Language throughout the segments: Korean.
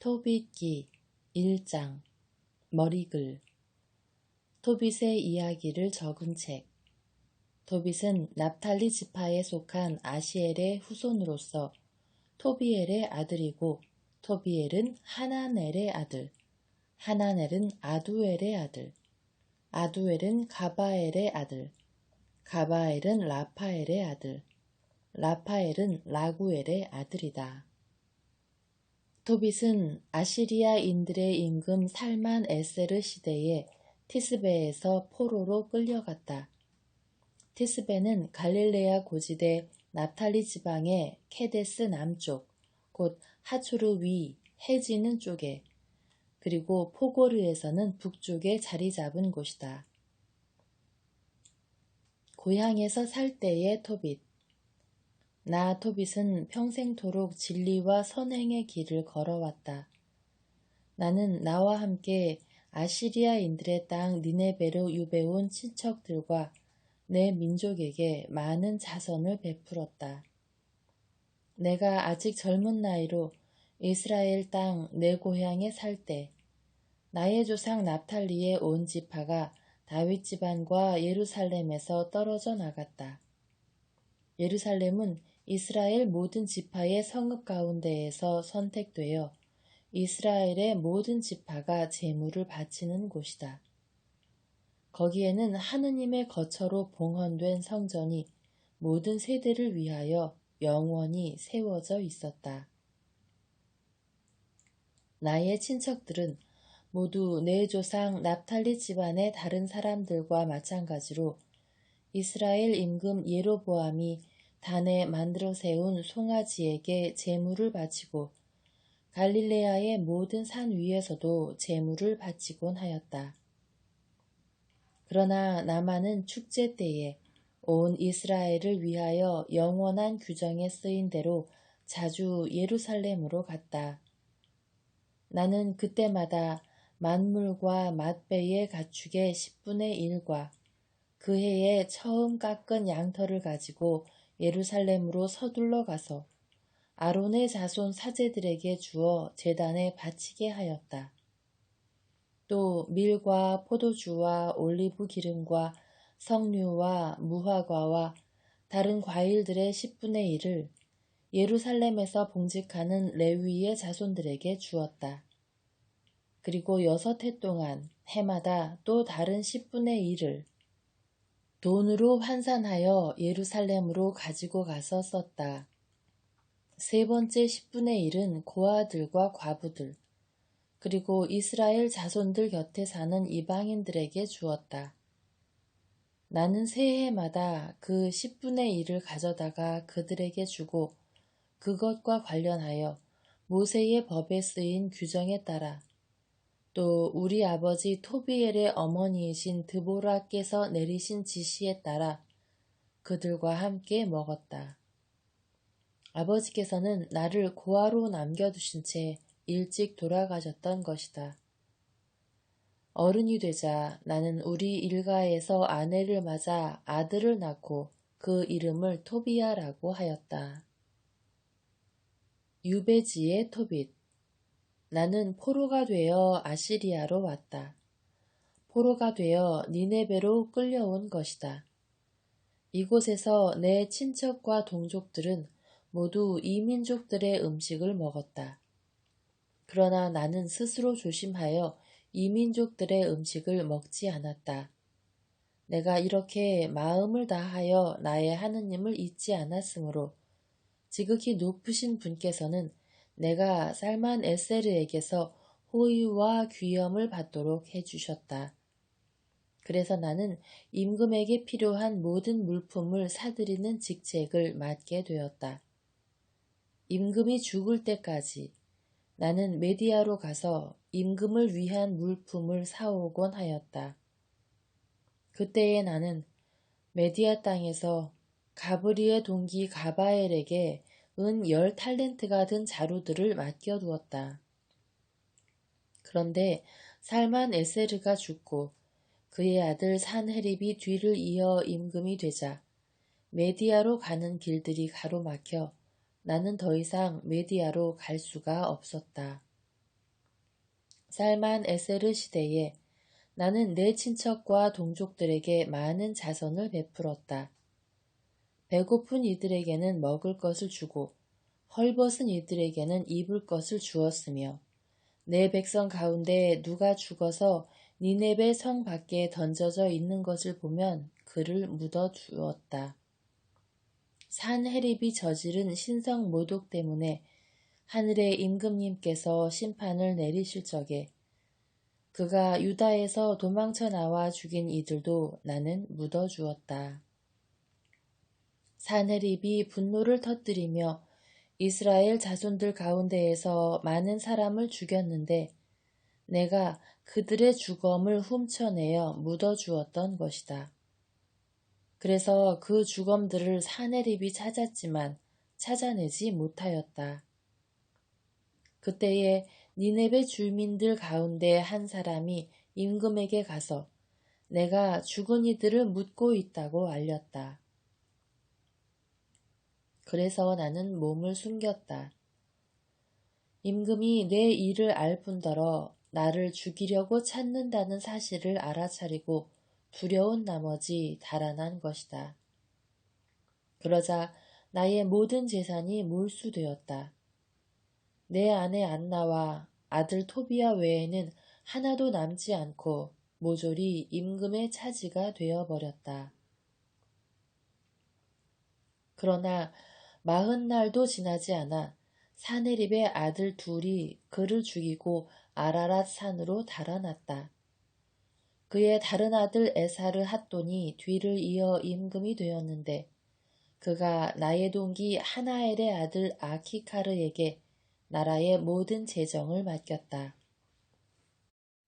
토빗기 1장 머리글 토빗의 이야기를 적은 책. 토빗은 납탈리 지파에 속한 아시엘의 후손으로서 토비엘의 아들이고, 토비엘은 하나넬의 아들, 하나넬은 아두엘의 아들, 아두엘은 가바엘의 아들, 가바엘은 라파엘의 아들, 라파엘은 라구엘의 아들이다. 토빗은 아시리아인들의 임금 살만 에세르 시대에 티스베에서 포로로 끌려갔다. 티스베는 갈릴레아 고지대 납탈리 지방의 케데스 남쪽, 곧 하초르 위 해지는 쪽에, 그리고 포고르에서는 북쪽에 자리 잡은 곳이다. 고향에서 살 때의 토빗. 나 토빗은 평생토록 진리와 선행의 길을 걸어왔다. 나는 나와 함께 아시리아인들의 땅 니네베로 유배온 친척들과 내 민족에게 많은 자선을 베풀었다. 내가 아직 젊은 나이로 이스라엘 땅 내 고향에 살 때, 나의 조상 납탈리의 온 지파가 다윗 집안과 예루살렘에서 떨어져 나갔다. 예루살렘은 이스라엘 모든 지파의 성읍 가운데에서 선택되어 이스라엘의 모든 지파가 제물을 바치는 곳이다. 거기에는 하느님의 거처로 봉헌된 성전이 모든 세대를 위하여 영원히 세워져 있었다. 나의 친척들은 모두 내 조상 납탈리 집안의 다른 사람들과 마찬가지로 이스라엘 임금 예로보암이 단에 만들어 세운 송아지에게 제물을 바치고 갈릴레아의 모든 산 위에서도 제물을 바치곤 하였다. 그러나 나만은 축제 때에 온 이스라엘을 위하여 영원한 규정에 쓰인 대로 자주 예루살렘으로 갔다. 나는 그때마다 만물과 맛배의 가축의 10분의 1과 그 해에 처음 깎은 양털을 가지고 예루살렘으로 서둘러 가서 아론의 자손 사제들에게 주어 제단에 바치게 하였다. 또 밀과 포도주와 올리브 기름과 석류와 무화과와 다른 과일들의 10분의 1을 예루살렘에서 봉직하는 레위의 자손들에게 주었다. 그리고 6해 동안 해마다 또 다른 10분의 1을 돈으로 환산하여 예루살렘으로 가지고 가서 썼다. 세 번째 10분의 1은 고아들과 과부들, 그리고 이스라엘 자손들 곁에 사는 이방인들에게 주었다. 나는 새해마다 그 10분의 1을 가져다가 그들에게 주고 그것과 관련하여 모세의 법에 쓰인 규정에 따라 또 우리 아버지 토비엘의 어머니이신 드보라께서 내리신 지시에 따라 그들과 함께 먹었다. 아버지께서는 나를 고아로 남겨두신 채 일찍 돌아가셨던 것이다. 어른이 되자 나는 우리 일가에서 아내를 맞아 아들을 낳고 그 이름을 토비야라고 하였다. 유배지의 토빗. 나는 포로가 되어 아시리아로 왔다. 포로가 되어 니네베로 끌려온 것이다. 이곳에서 내 친척과 동족들은 모두 이민족들의 음식을 먹었다. 그러나 나는 스스로 조심하여 이민족들의 음식을 먹지 않았다. 내가 이렇게 마음을 다하여 나의 하느님을 잊지 않았으므로 지극히 높으신 분께서는 내가 살만 에세르에게서 호의와 귀염을 받도록 해주셨다. 그래서 나는 임금에게 필요한 모든 물품을 사들이는 직책을 맡게 되었다. 임금이 죽을 때까지 나는 메디아로 가서 임금을 위한 물품을 사오곤 하였다. 그때에 나는 메디아 땅에서 가브리의 동기 가바엘에게 은 10탈렌트가 든 자루들을 맡겨두었다. 그런데 살만 에세르가 죽고 그의 아들 산헤립이 뒤를 이어 임금이 되자 메디아로 가는 길들이 가로막혀 나는 더 이상 메디아로 갈 수가 없었다. 살만 에세르 시대에 나는 내 친척과 동족들에게 많은 자선을 베풀었다. 배고픈 이들에게는 먹을 것을 주고 헐벗은 이들에게는 입을 것을 주었으며 내 백성 가운데 누가 죽어서 니네베 성 밖에 던져져 있는 것을 보면 그를 묻어 주었다. 산헤립이 저지른 신성 모독 때문에 하늘의 임금님께서 심판을 내리실 적에 그가 유다에서 도망쳐 나와 죽인 이들도 나는 묻어 주었다. 산헤립이 분노를 터뜨리며 이스라엘 자손들 가운데에서 많은 사람을 죽였는데 내가 그들의 주검을 훔쳐내어 묻어주었던 것이다. 그래서 그 주검들을 산헤립이 찾았지만 찾아내지 못하였다. 그때에 니네베 주민들 가운데 한 사람이 임금에게 가서 내가 죽은 이들을 묻고 있다고 알렸다. 그래서 나는 몸을 숨겼다. 임금이 내 일을 알 뿐더러 나를 죽이려고 찾는다는 사실을 알아차리고 두려운 나머지 달아난 것이다. 그러자 나의 모든 재산이 몰수되었다. 내 아내 안나와 아들 토비아 외에는 하나도 남지 않고 모조리 임금의 차지가 되어버렸다. 그러나 40날도 지나지 않아 산헤립의 아들 둘이 그를 죽이고 아라랏 산으로 달아났다. 그의 다른 아들 에사르 핫돈이 뒤를 이어 임금이 되었는데 그가 나의 동기 하나엘의 아들 아키카르에게 나라의 모든 재정을 맡겼다.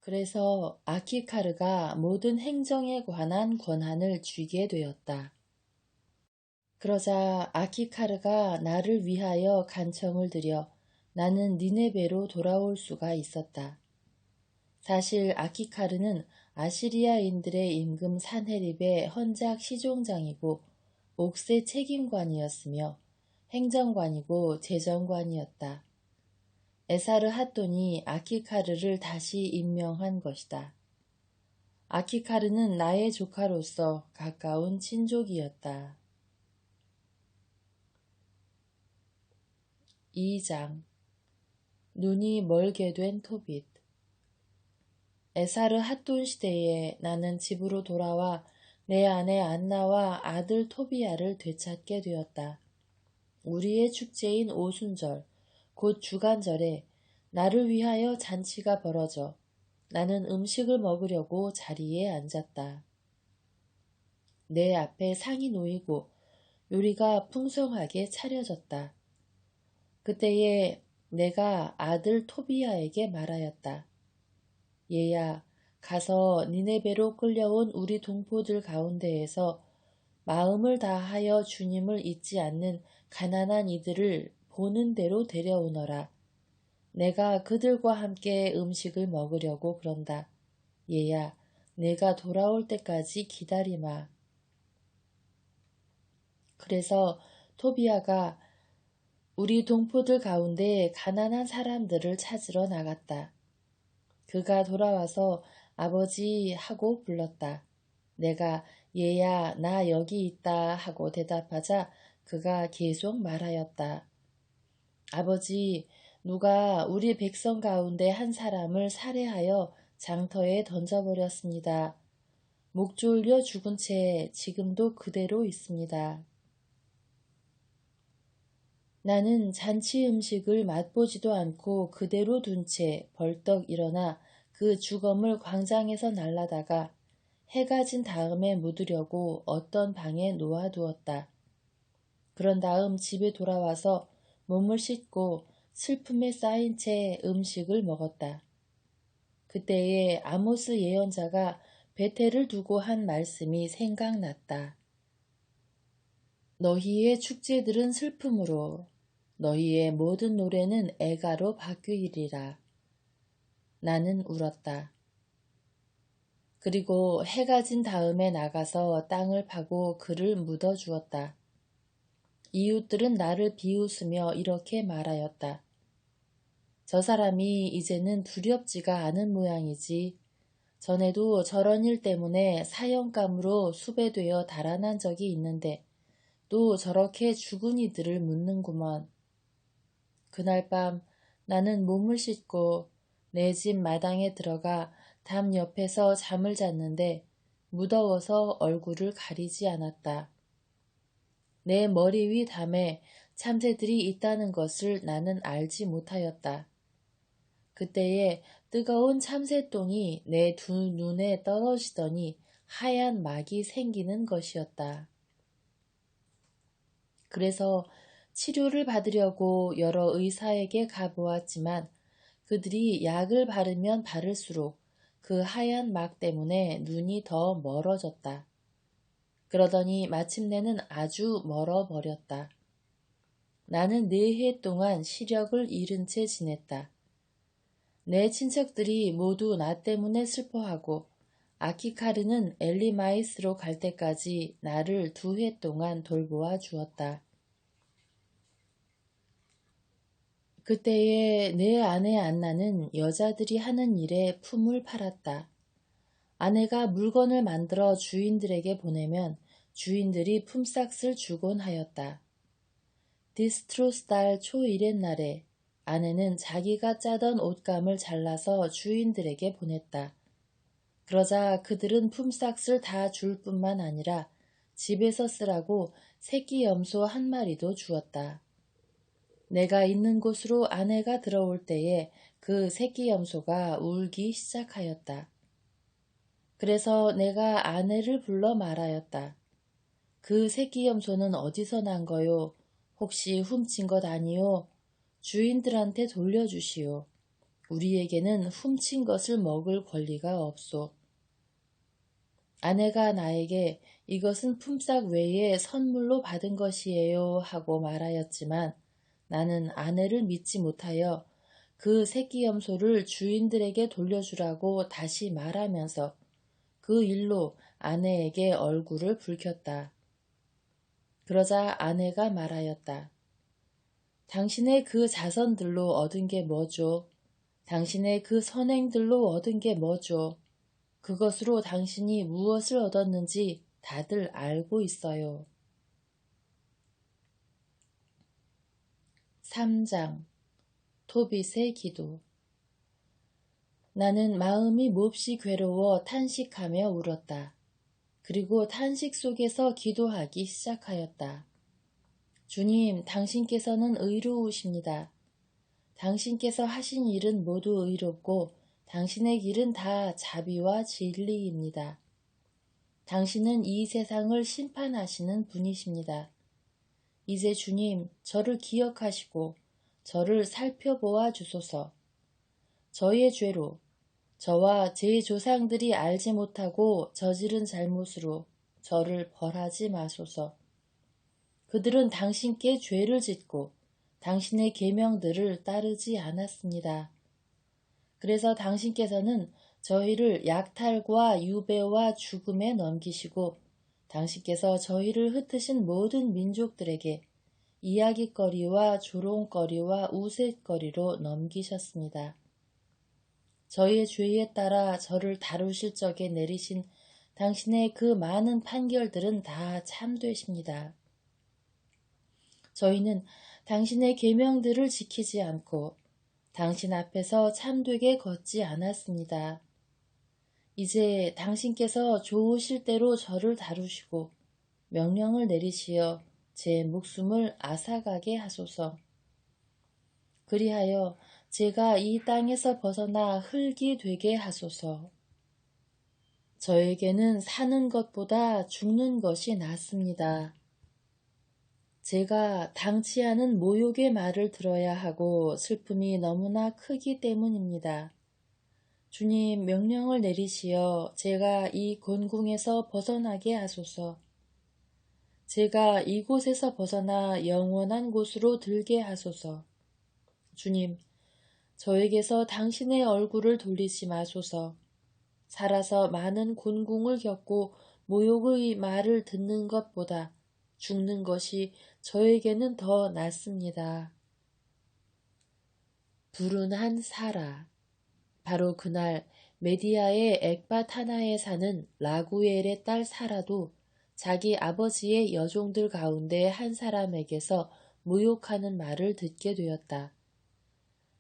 그래서 아키카르가 모든 행정에 관한 권한을 쥐게 되었다. 그러자 아키카르가 나를 위하여 간청을 드려 나는 니네베로 돌아올 수가 있었다. 사실 아키카르는 아시리아인들의 임금 산헤립의 헌작 시종장이고 옥새 책임관이었으며 행정관이고 재정관이었다. 에사르 핫돈이 아키카르를 다시 임명한 것이다. 아키카르는 나의 조카로서 가까운 친족이었다. 2장 눈이 멀게 된 토빗. 에사르 핫돈 시대에 나는 집으로 돌아와 내 아내 안나와 아들 토비아를 되찾게 되었다. 우리의 축제인 오순절, 곧 주간절에 나를 위하여 잔치가 벌어져 나는 음식을 먹으려고 자리에 앉았다. 내 앞에 상이 놓이고 요리가 풍성하게 차려졌다. 그때에 내가 아들 토비아에게 말하였다. 얘야, 가서 니네베로 끌려온 우리 동포들 가운데에서 마음을 다하여 주님을 잊지 않는 가난한 이들을 보는 대로 데려오너라. 내가 그들과 함께 음식을 먹으려고 그런다. 얘야, 내가 돌아올 때까지 기다리마. 그래서 토비아가 우리 동포들 가운데 가난한 사람들을 찾으러 나갔다. 그가 돌아와서 아버지 하고 불렀다. 내가 얘야 나 여기 있다 하고 대답하자 그가 계속 말하였다. 아버지, 누가 우리 백성 가운데 한 사람을 살해하여 장터에 던져버렸습니다. 목 졸려 죽은 채 지금도 그대로 있습니다. 나는 잔치 음식을 맛보지도 않고 그대로 둔 채 벌떡 일어나 그 주검을 광장에서 날라다가 해가 진 다음에 묻으려고 어떤 방에 놓아두었다. 그런 다음 집에 돌아와서 몸을 씻고 슬픔에 쌓인 채 음식을 먹었다. 그때에 아모스 예언자가 베텔을 두고 한 말씀이 생각났다. 너희의 축제들은 슬픔으로 너희의 모든 노래는 애가로 바뀌리라. 나는 울었다. 그리고 해가 진 다음에 나가서 땅을 파고 그를 묻어주었다. 이웃들은 나를 비웃으며 이렇게 말하였다. 저 사람이 이제는 두렵지가 않은 모양이지. 전에도 저런 일 때문에 사형감으로 수배되어 달아난 적이 있는데 또 저렇게 죽은 이들을 묻는구먼. 그날 밤 나는 몸을 씻고 내 집 마당에 들어가 담 옆에서 잠을 잤는데 무더워서 얼굴을 가리지 않았다. 내 머리 위 담에 참새들이 있다는 것을 나는 알지 못하였다. 그때에 뜨거운 참새똥이 내 두 눈에 떨어지더니 하얀 막이 생기는 것이었다. 그래서 치료를 받으려고 여러 의사에게 가보았지만 그들이 약을 바르면 바를수록 그 하얀 막 때문에 눈이 더 멀어졌다. 그러더니 마침내는 아주 멀어버렸다. 나는 4해 동안 시력을 잃은 채 지냈다. 내 친척들이 모두 나 때문에 슬퍼하고 아키카르는 엘리마이스로 갈 때까지 나를 2해 동안 돌보아 주었다. 그때에 내 아내 안나는 여자들이 하는 일에 품을 팔았다. 아내가 물건을 만들어 주인들에게 보내면 주인들이 품삯을 주곤 하였다. 디스트로스 달 초1의 날에 아내는 자기가 짜던 옷감을 잘라서 주인들에게 보냈다. 그러자 그들은 품삯을 다 줄 뿐만 아니라 집에서 쓰라고 새끼 염소 1마리도 주었다. 내가 있는 곳으로 아내가 들어올 때에 그 새끼 염소가 울기 시작하였다. 그래서 내가 아내를 불러 말하였다. 그 새끼 염소는 어디서 난 거요? 혹시 훔친 것 아니요? 주인들한테 돌려주시오. 우리에게는 훔친 것을 먹을 권리가 없소. 아내가 나에게 이것은 품삯 외에 선물로 받은 것이에요 하고 말하였지만 나는 아내를 믿지 못하여 그 새끼 염소를 주인들에게 돌려주라고 다시 말하면서 그 일로 아내에게 얼굴을 붉혔다. 그러자 아내가 말하였다. 당신의 그 자선들로 얻은 게 뭐죠? 당신의 그 선행들로 얻은 게 뭐죠? 그것으로 당신이 무엇을 얻었는지 다들 알고 있어요. 3장 토빗의 기도. 나는 마음이 몹시 괴로워 탄식하며 울었다. 그리고 탄식 속에서 기도하기 시작하였다. 주님, 당신께서는 의로우십니다. 당신께서 하신 일은 모두 의롭고 당신의 길은 다 자비와 진리입니다. 당신은 이 세상을 심판하시는 분이십니다. 이제 주님, 저를 기억하시고 저를 살펴보아 주소서. 저의 죄로, 저와 제 조상들이 알지 못하고 저지른 잘못으로 저를 벌하지 마소서. 그들은 당신께 죄를 짓고 당신의 계명들을 따르지 않았습니다. 그래서 당신께서는 저희를 약탈과 유배와 죽음에 넘기시고 당신께서 저희를 흩으신 모든 민족들에게 이야깃거리와 조롱거리와 우스갯거리로 넘기셨습니다. 저희의 죄에 따라 저를 다루실 적에 내리신 당신의 그 많은 판결들은 다 참되십니다. 저희는 당신의 계명들을 지키지 않고 당신 앞에서 참되게 걷지 않았습니다. 이제 당신께서 좋으실 대로 저를 다루시고 명령을 내리시어 제 목숨을 앗아가게 하소서. 그리하여 제가 이 땅에서 벗어나 흙이 되게 하소서. 저에게는 사는 것보다 죽는 것이 낫습니다. 제가 당치 않은 모욕의 말을 들어야 하고 슬픔이 너무나 크기 때문입니다. 주님, 명령을 내리시어 제가 이 곤궁에서 벗어나게 하소서. 제가 이곳에서 벗어나 영원한 곳으로 들게 하소서. 주님, 저에게서 당신의 얼굴을 돌리지 마소서. 살아서 많은 곤궁을 겪고 모욕의 말을 듣는 것보다 죽는 것이 저에게는 더 낫습니다. 불운한 사라. 바로 그날 메디아의 엑바타나에 사는 라구엘의 딸 사라도 자기 아버지의 여종들 가운데 한 사람에게서 모욕하는 말을 듣게 되었다.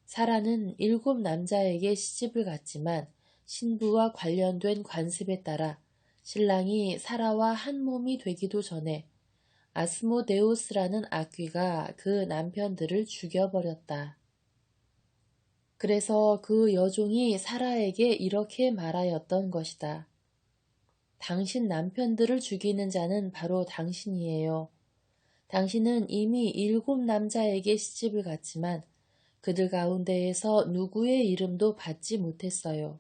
사라는 7 남자에게 시집을 갔지만 신부와 관련된 관습에 따라 신랑이 사라와 한 몸이 되기도 전에 아스모데우스라는 악귀가 그 남편들을 죽여버렸다. 그래서 그 여종이 사라에게 이렇게 말하였던 것이다. 당신 남편들을 죽이는 자는 바로 당신이에요. 당신은 이미 7 남자에게 시집을 갔지만 그들 가운데에서 누구의 이름도 받지 못했어요.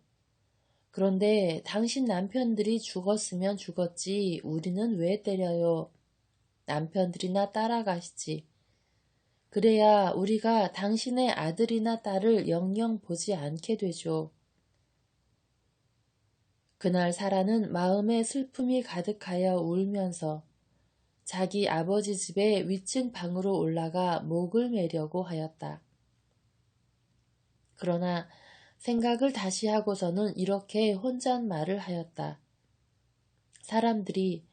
그런데 당신 남편들이 죽었으면 죽었지 우리는 왜 때려요? 남편들이나 따라가시지. 그래야 우리가 당신의 아들이나 딸을 영영 보지 않게 되죠. 그날 사라는 마음에 슬픔이 가득하여 울면서 자기 아버지 집의 위층 방으로 올라가 목을 매려고 하였다. 그러나 생각을 다시 하고서는 이렇게 혼잣말을 하였다. 사람들이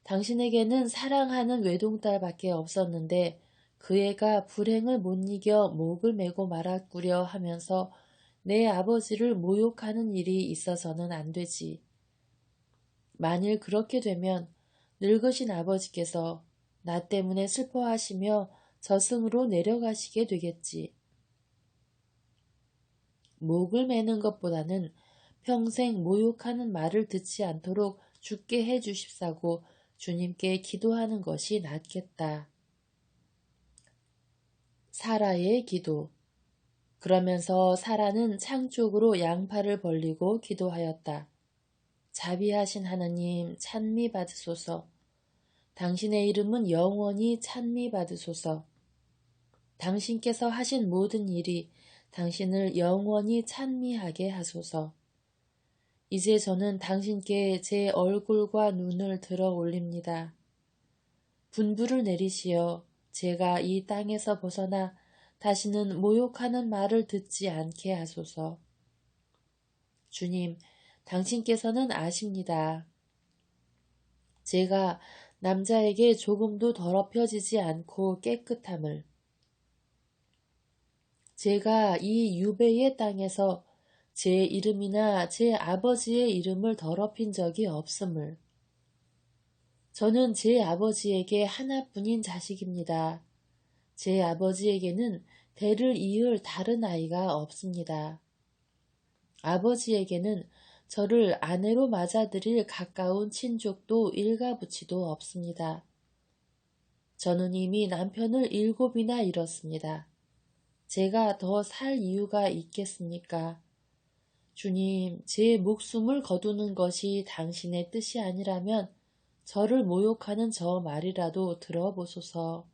당신에게는 사랑하는 외동딸밖에 없었는데 그 애가 불행을 못 이겨 목을 메고 말았구려 하면서 내 아버지를 모욕하는 일이 있어서는 안 되지. 만일 그렇게 되면 늙으신 아버지께서 나 때문에 슬퍼하시며 저승으로 내려가시게 되겠지. 목을 매는 것보다는 평생 모욕하는 말을 듣지 않도록 죽게 해 주십사고 주님께 기도하는 것이 낫겠다. 사라의 기도. 그러면서 사라는 창 쪽으로 양팔을 벌리고 기도하였다. 자비하신 하나님 찬미 받으소서. 당신의 이름은 영원히 찬미 받으소서. 당신께서 하신 모든 일이 당신을 영원히 찬미하게 하소서. 이제 저는 당신께 제 얼굴과 눈을 들어 올립니다. 분부를 내리시어 제가 이 땅에서 벗어나 다시는 모욕하는 말을 듣지 않게 하소서. 주님, 당신께서는 아십니다. 제가 남자에게 조금도 더럽혀지지 않고 깨끗함을, 제가 이 유배의 땅에서 제 이름이나 제 아버지의 이름을 더럽힌 적이 없음을, 저는 제 아버지에게 하나뿐인 자식입니다. 제 아버지에게는 대를 이을 다른 아이가 없습니다. 아버지에게는 저를 아내로 맞아들일 가까운 친족도 일가부치도 없습니다. 저는 이미 남편을 7이나 잃었습니다. 제가 더 살 이유가 있겠습니까? 주님, 제 목숨을 거두는 것이 당신의 뜻이 아니라면 저를 모욕하는 저 말이라도 들어보소서.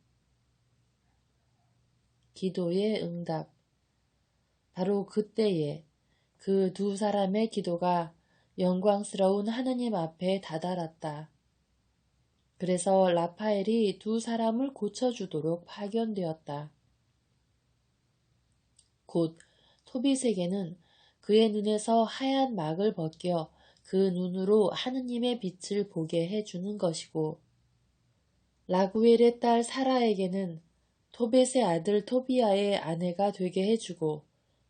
기도의 응답. 바로 그때에 그 2 사람의 기도가 영광스러운 하느님 앞에 다다랐다. 그래서 라파엘이 2 사람을 고쳐주도록 파견되었다. 곧 토빗에게는 그의 눈에서 하얀 막을 벗겨 그 눈으로 하느님의 빛을 보게 해주는 것이고, 라구엘의 딸 사라에게는 토벳의 아들 토비아의 아내가 되게 해주고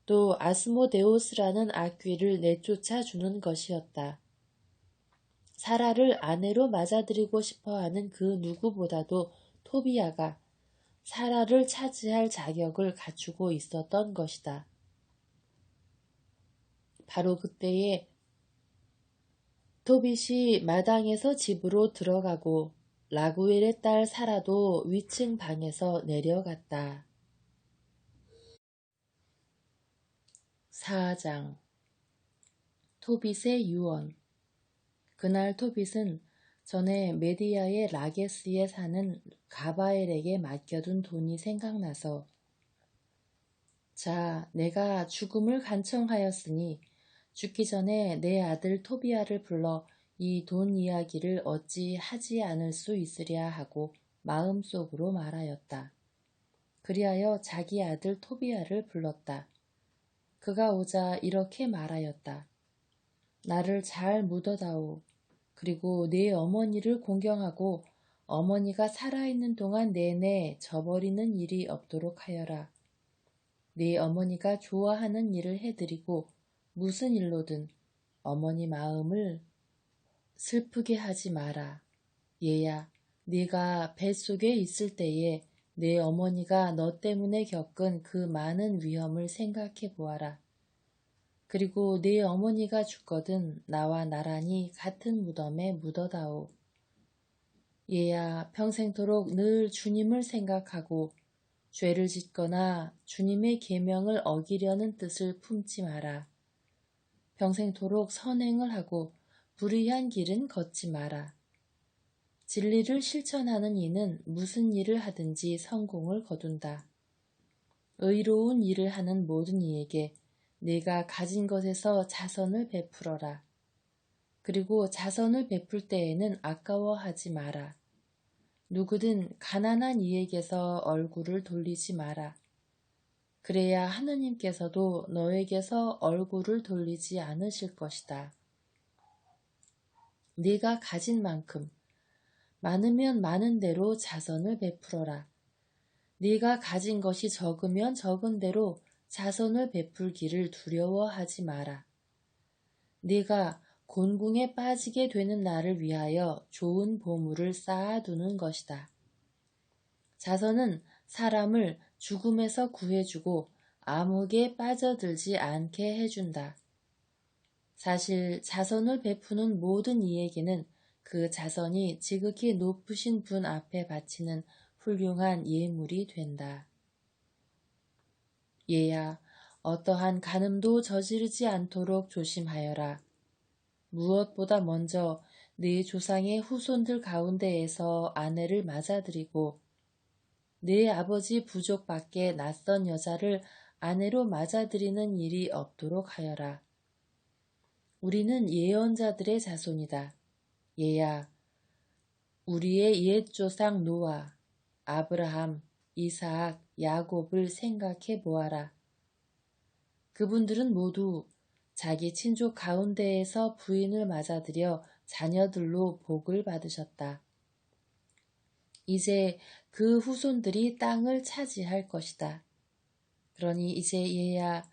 또 아스모데우스라는 악귀를 내쫓아 주는 것이었다. 사라를 아내로 맞아들이고 싶어하는 그 누구보다도 토비아가 사라를 차지할 자격을 갖추고 있었던 것이다. 바로 그때에 토빗이 마당에서 집으로 들어가고 라구엘의 딸 사라도 위층 방에서 내려갔다. 4장. 토빗의 유언. 그날 토빗은 전에 메디아의 라게스에 사는 가바엘에게 맡겨둔 돈이 생각나서 자, 내가 죽음을 간청하였으니 죽기 전에 내 아들 토비아를 불러 이 돈 이야기를 어찌 하지 않을 수 있으랴 하고 마음속으로 말하였다. 그리하여 자기 아들 토비아를 불렀다. 그가 오자 이렇게 말하였다. 나를 잘 묻어다오. 그리고 네 어머니를 공경하고 어머니가 살아있는 동안 내내 저버리는 일이 없도록 하여라. 네 어머니가 좋아하는 일을 해드리고 무슨 일로든 어머니 마음을 슬프게 하지 마라. 얘야, 네가 뱃속에 있을 때에 내 어머니가 너 때문에 겪은 그 많은 위험을 생각해 보아라. 그리고 네 어머니가 죽거든 나와 나란히 같은 무덤에 묻어다오. 얘야, 평생토록 늘 주님을 생각하고 죄를 짓거나 주님의 계명을 어기려는 뜻을 품지 마라. 평생토록 선행을 하고 불의한 길은 걷지 마라. 진리를 실천하는 이는 무슨 일을 하든지 성공을 거둔다. 의로운 일을 하는 모든 이에게 내가 가진 것에서 자선을 베풀어라. 그리고 자선을 베풀 때에는 아까워하지 마라. 누구든 가난한 이에게서 얼굴을 돌리지 마라. 그래야 하느님께서도 너에게서 얼굴을 돌리지 않으실 것이다. 네가 가진 만큼 많으면 많은 대로 자선을 베풀어라. 네가 가진 것이 적으면 적은 대로 자선을 베풀기를 두려워하지 마라. 네가 곤궁에 빠지게 되는 날을 위하여 좋은 보물을 쌓아두는 것이다. 자선은 사람을 죽음에서 구해주고 암흑에 빠져들지 않게 해준다. 사실 자선을 베푸는 모든 이에게는 그 자선이 지극히 높으신 분 앞에 바치는 훌륭한 예물이 된다. 얘야, 어떠한 간음도 저지르지 않도록 조심하여라. 무엇보다 먼저 네 조상의 후손들 가운데에서 아내를 맞아들이고 네 아버지 부족 밖에 낯선 여자를 아내로 맞아들이는 일이 없도록 하여라. 우리는 예언자들의 자손이다. 얘야, 우리의 옛 조상 노아, 아브라함, 이삭, 야곱을 생각해 보아라. 그분들은 모두 자기 친족 가운데에서 부인을 맞아들여 자녀들로 복을 받으셨다. 이제 그 후손들이 땅을 차지할 것이다. 그러니 이제 얘야,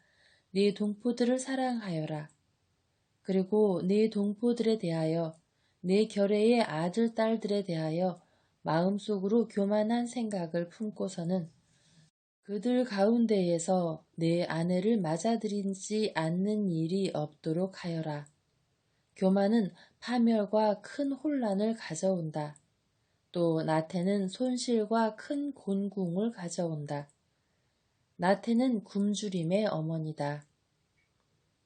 네 동포들을 사랑하여라. 그리고 네 동포들에 대하여 내 결의의 아들, 딸들에 대하여 마음속으로 교만한 생각을 품고서는 그들 가운데에서 내 아내를 맞아들이지 않는 일이 없도록 하여라. 교만은 파멸과 큰 혼란을 가져온다. 또 나태는 손실과 큰 곤궁을 가져온다. 나태는 굶주림의 어머니다.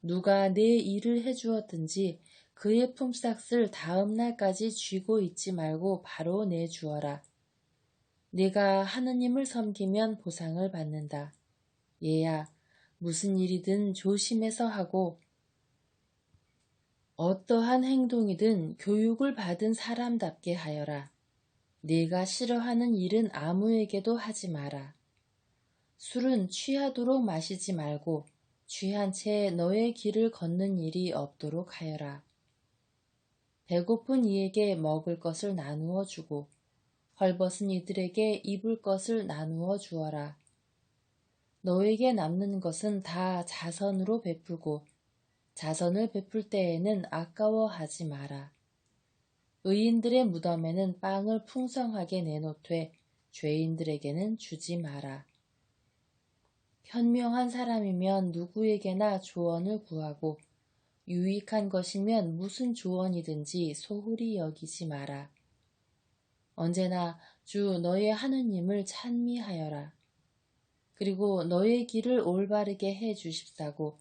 누가 내 일을 해주었든지 그의 품삯을 다음 날까지 쥐고 있지 말고 바로 내주어라. 네가 하느님을 섬기면 보상을 받는다. 얘야, 무슨 일이든 조심해서 하고 어떠한 행동이든 교육을 받은 사람답게 하여라. 네가 싫어하는 일은 아무에게도 하지 마라. 술은 취하도록 마시지 말고 취한 채 너의 길을 걷는 일이 없도록 하여라. 배고픈 이에게 먹을 것을 나누어 주고 헐벗은 이들에게 입을 것을 나누어 주어라. 너에게 남는 것은 다 자선으로 베풀고 자선을 베풀 때에는 아까워하지 마라. 의인들의 무덤에는 빵을 풍성하게 내놓되 죄인들에게는 주지 마라. 현명한 사람이면 누구에게나 조언을 구하고 유익한 것이면 무슨 조언이든지 소홀히 여기지 마라. 언제나 주 너의 하느님을 찬미하여라. 그리고 너의 길을 올바르게 해 주십사고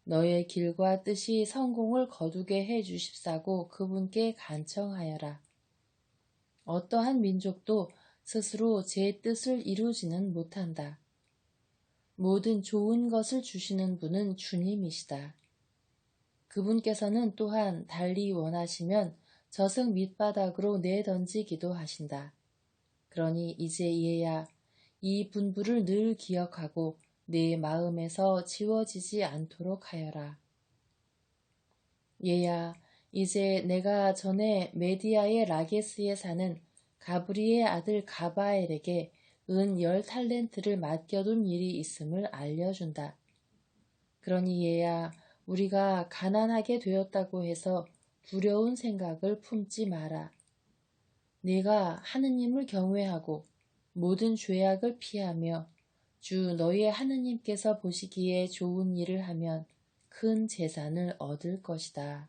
너의 길과 뜻이 성공을 거두게 해 주십사고 그분께 간청하여라. 어떠한 민족도 스스로 제 뜻을 이루지는 못한다. 모든 좋은 것을 주시는 분은 주님이시다. 그분께서는 또한 달리 원하시면 저승 밑바닥으로 내던지기도 하신다. 그러니 이제 얘야, 이 분부를 늘 기억하고 네 마음에서 지워지지 않도록 하여라. 얘야, 이제 내가 전에 메디아의 라게스에 사는 가브리의 아들 가바엘에게 은 10달란트를 맡겨둔 일이 있음을 알려준다. 그러니 얘야, 우리가 가난하게 되었다고 해서 두려운 생각을 품지 마라. 네가 하느님을 경외하고 모든 죄악을 피하며 주 너의 하느님께서 보시기에 좋은 일을 하면 큰 재산을 얻을 것이다.